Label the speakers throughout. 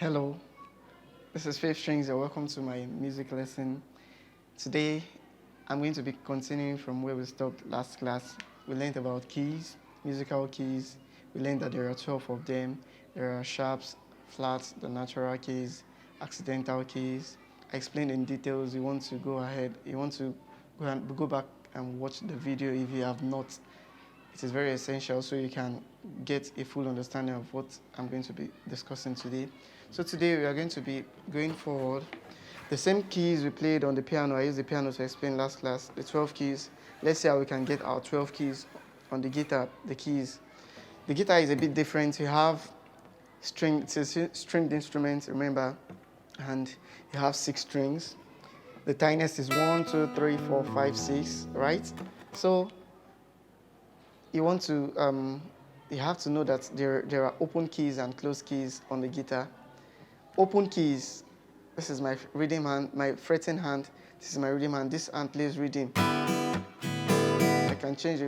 Speaker 1: Hello, this is Faith Strings and welcome to my music lesson. Today, I'm going to be continuing from where we stopped last class. We learned about keys, musical keys. We learned that there are 12 of them. There are sharps, flats, the natural keys, accidental keys. I explained in details. You want to go ahead, you want to go back and watch the video if you have not. It is very essential so you can get a full understanding of what I'm going to be discussing today. So today we are going to be going forward. The same keys we played on the piano, I used the piano to explain last class, the 12 keys. Let's see how we can get our 12 keys on the guitar, the keys. The guitar is a bit different. You have it's a stringed instrument, remember, and you have 6 strings. The tiniest is 1, 2, 3, 4, 5, 6, right? So you want to, you have to know that there are open keys and closed keys on the guitar. Open keys, this is my rhythm hand, my fretting hand, this is my rhythm hand, this hand plays rhythm. I can change the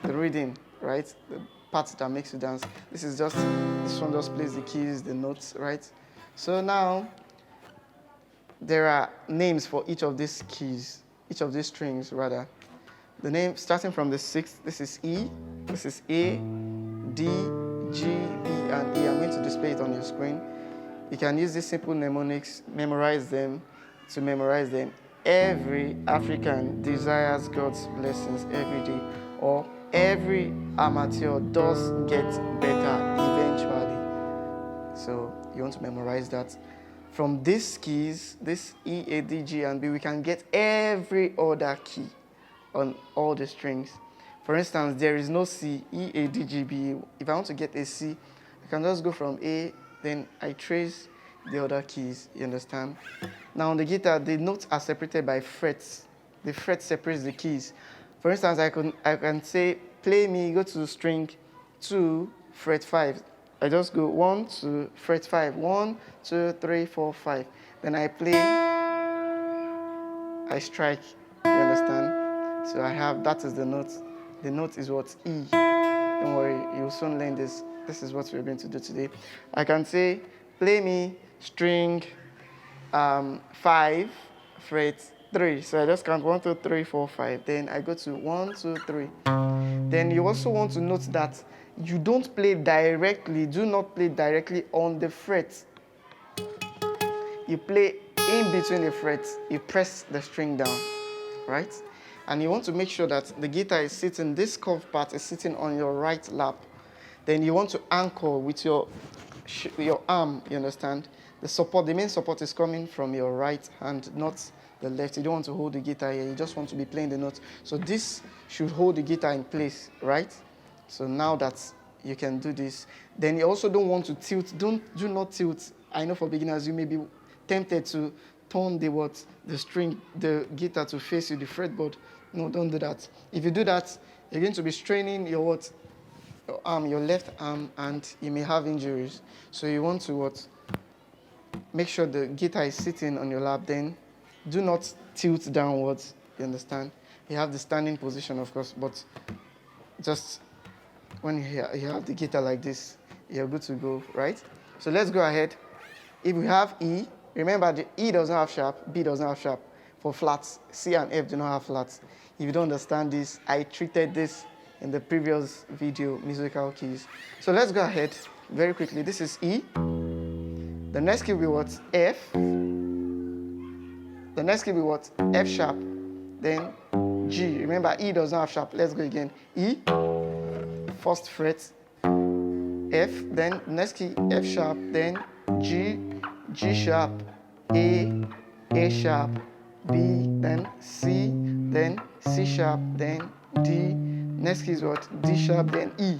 Speaker 1: rhythm, right? The part that makes you dance. This one just plays the keys, the notes, right? So now, there are names for each of these keys, each of these strings rather. The name starting from the 6th, this is E, this is A, D, G, B, and E. I'm going to display it on your screen. You can use these simple mnemonics, memorize them. Every African desires God's blessings every day, or every amateur does get better eventually. So you want to memorize that. From these keys, this E, A, D, G, and B, we can get every other key on all the strings. For instance, there is no C, E, A, D, G, B. If I want to get a C, I can just go from A, then I trace the other keys, you understand? Now on the guitar, the notes are separated by frets. The fret separates the keys. For instance, I can say, play me, go to string 2, fret 5. I just go 1, 2, fret 5, 1, 2, 3, 4, 5. Then I play, I strike, you understand? So that is the note. The note is what? E. Don't worry, you'll soon learn this. This is what we're going to do today. I can say, play me string 5, fret 3. So I just count 1, 2, 3, 4, 5. Then I go to 1, 2, 3. Then you also want to note that you don't play directly, do not play directly on the fret. You play in between the frets. You press the string down, right? And you want to make sure that the guitar is sitting, this curved part is sitting on your right lap. Then you want to anchor with your arm, you understand? The main support is coming from your right hand, not the left. You don't want to hold the guitar here, you just want to be playing the notes. So this should hold the guitar in place, right? So now that you can do this, then you also don't want to tilt, do not tilt. I know for beginners you may be tempted to turn the guitar to face you, the fretboard. No, don't do that. If you do that, you're going to be straining your arm, your left arm, and you may have injuries. So you want to make sure the guitar is sitting on your lap, then do not tilt downwards, you understand? You have the standing position, of course, but just when you have the guitar like this, you're good to go, right? So let's go ahead. If we have E, remember the E does not have sharp, B does not have sharp. For flats, C and F do not have flats. If you don't understand this, I treated this in the previous video, musical keys. So let's go ahead very quickly. This is E. The next key will be what? F. The next key will be what? F sharp. Then G. Remember, E does not have sharp. Let's go again. E. First fret. F. Then next key, F sharp. Then G. G sharp. A sharp. B. Then C. Then C sharp. Then D. Next key is what? D sharp. Then E.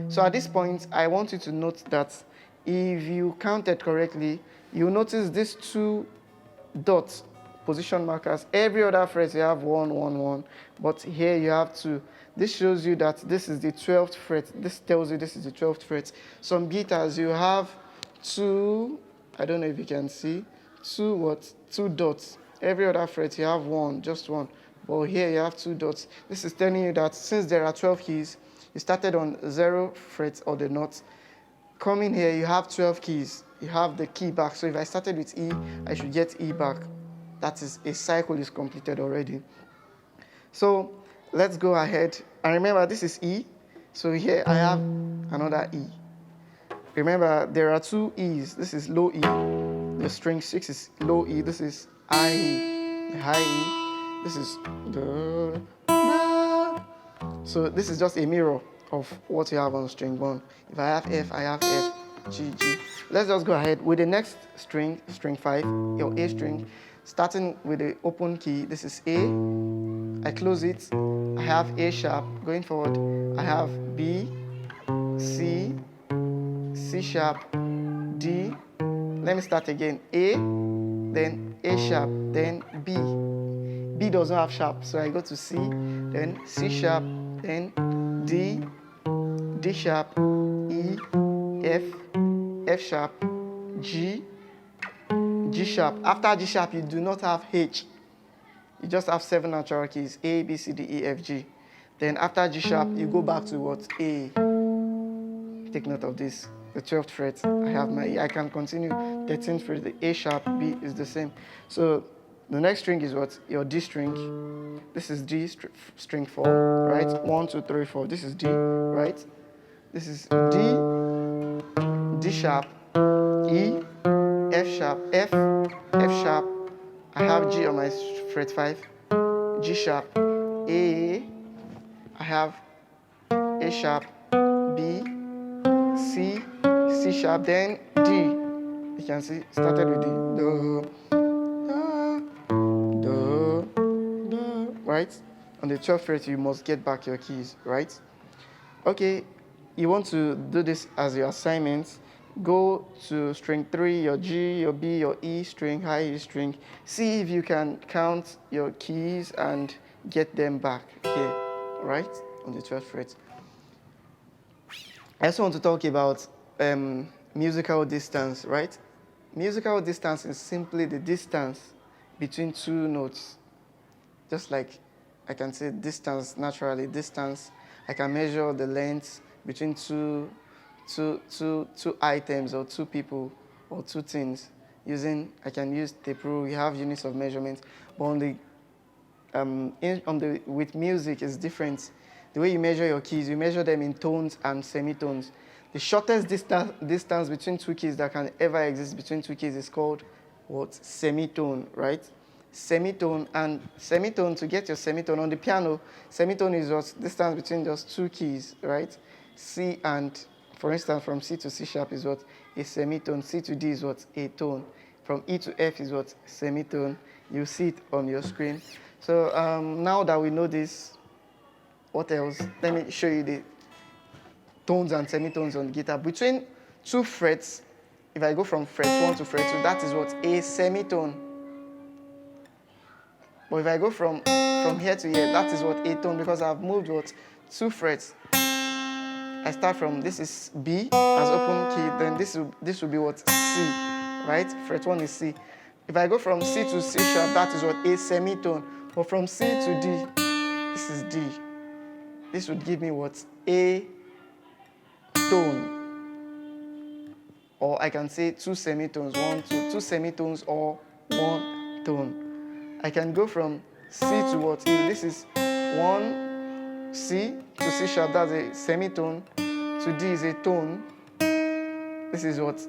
Speaker 1: So at this point, I want you to note that if you counted correctly, you'll notice these 2 dots, position markers. Every other fret you have 1, 1, 1, but here you have 2. This shows you that this is the 12th fret. This tells you this is the 12th fret. Some guitars you have 2, I don't know if you can see, 2 dots. Every other fret you have 1, just 1. But here you have 2 dots. This is telling you that since there are 12 keys, you started on 0 fret or the note, Coming here, you have 12 keys. You have the key back. So if I started with E, I should get E back. That is, a cycle is completed already. So let's go ahead. And remember, this is E. So here I have another E. Remember, there are two E's. This is low E. The string 6 is low E. This is high E. The high E. This is the. So this is just a mirror of what you have on string 1. If I have F, I have F, G, G. Let's just go ahead with the next string, string 5, your A string. Starting with the open key, this is A. I close it. I have A sharp. Going forward, I have B, C, C sharp, D. Let me start again. A, then A sharp, then B. B doesn't have sharp, so I go to C, then C sharp, then D, D sharp, E, F, F sharp, G, G sharp. After G sharp, you do not have H. You just have 7 natural keys, A, B, C, D, E, F, G. Then after G sharp, you go back to what? A. Take note of this. The 12th fret, I have my E. I can continue. 13th fret, the A sharp, B is the same. So the next string is what? Your D string. This is D, string 4, right? 1, 2, 3, 4. This is D, right? This is D, D sharp, E, F sharp, F, F sharp. I have G on my fret 5, G sharp, A. I have A sharp, B, C, C sharp, then D. You can see, started with D. Do, do, do, right? On the 12th fret, you must get back your keys, right? Okay, you want to do this as your assignment. Go to string 3, your G, your B, your E string, high E string. See if you can count your keys and get them back here, right? On the 12th fret. I also want to talk about musical distance, right? Musical distance is simply the distance between two notes. Just like I can say distance naturally, distance. I can measure the length between two items or two people or two things using, I can use tape rule. We have units of measurement, but with music is different. The way you measure your keys, you measure them in tones and semitones. The shortest distance between two keys that can ever exist between two keys is called what? Semitone, right? Semitone, and semitone, to get your semitone on the piano, semitone is what? Distance between just two keys, right? C and, for instance, from C to C sharp is what? A semitone. C to D is what? A tone. From E to F is what? Semitone. You see it on your screen. So now that we know this, what else? Let me show you the tones and semitones on the guitar. Between two frets, if I go from fret 1 to fret 2, that is what? A semitone. But if I go from here to here, that is what? A tone, because I've moved what? 2 frets. I start from, this is B as open key, then this will be what? C, right? Fret 1 is C. If I go from C to C sharp, that is what? A semitone. But from C to D, this is D. This would give me what? A tone. Or I can say 2 semitones, 1, 2, 2 semitones or 1 tone. I can go from C to what? This is 1 C to C sharp, that's a semitone. To D is a tone. This is what?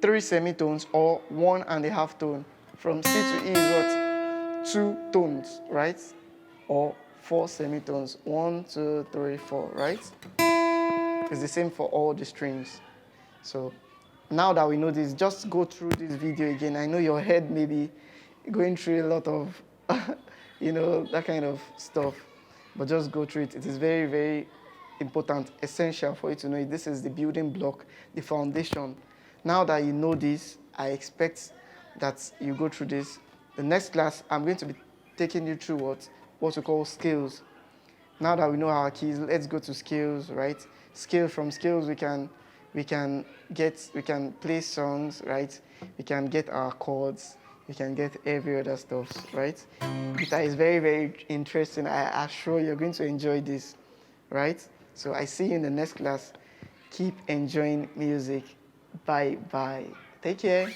Speaker 1: 3 semitones or 1.5 tone. From C to E is what? 2 tones, right? Or 4 semitones. 1, 2, 3, 4, right? It's the same for all the strings. So now that we know this, just go through this video again. I know your head may be going through a lot of, that kind of stuff. But just go through it. It is very, very important, essential for you to know it. This is the building block, the foundation. Now that you know this, I expect that you go through this. The next class, I'm going to be taking you through what we call scales. Now that we know our keys, let's go to scales, right? From scales, we can play songs, right? We can get our chords. We can get every other stuff, right? Guitar is very, very interesting. I assure you're going to enjoy this, right? So I see you in the next class. keep enjoying music. Bye bye. Take care.